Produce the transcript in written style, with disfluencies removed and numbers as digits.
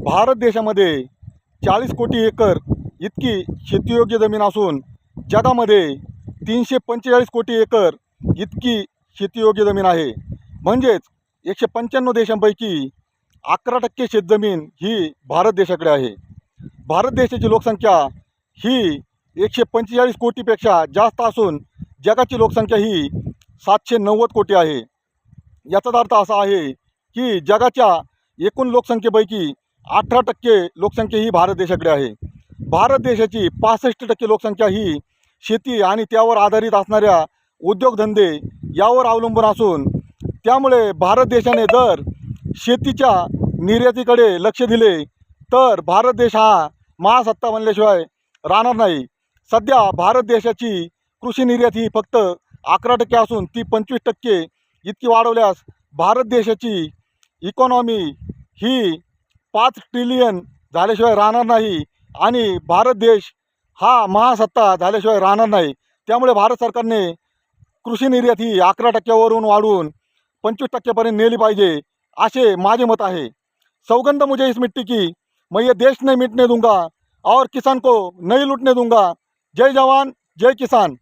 भारत देशामध्ये 40 कोटी एकर इतकी शेतीयोग्य जमीन असून जगामध्ये 345 कोटी एकर इतकी शेतीयोग्य जमीन आहे. म्हणजेच 195 देशांपैकी 11% शेतजमीन ही भारत देशाकडे आहे. भारत देशाची लोकसंख्या ही 145 कोटीपेक्षा जास्त असून जगाची लोकसंख्या ही 790 कोटी आहे. याचा अर्थ असा आहे की जगाच्या एकूण लोकसंख्येपैकी 18% लोकसंख्या ही भारत देशाकडे आहे. भारत देशाची 65% लोकसंख्या ही शेती आणि त्यावर आधारित असणाऱ्या उद्योगधंदे यावर अवलंबून असून त्यामुळे भारत देशाने जर शेतीच्या निर्यातीकडे लक्ष दिले तर भारत देश हा महासत्ता बनल्याशिवाय राहणार नाही. सध्या भारत देशाची कृषी निर्यात ही फक्त 11% असून ती 25% इतकी वाढवल्यास भारत देशाची इकॉनॉमी ही 5 ट्रिलियन झाल्याशिवाय राहणार नाही आणि भारत देश हा महासत्ता झाल्याशिवाय राहणार नाही. त्यामुळे भारत सरकारने कृषी निर्यात ही 11%वरून वाढवून 25%पर्यंत नेली पाहिजे असे माझे मत आहे. सौगंध मुझे इस मिट्टी की, मैं ये देश नहीं मिटने दूंगा और किसान को नहीं लूटने दूंगा. जय जवान जय किसान.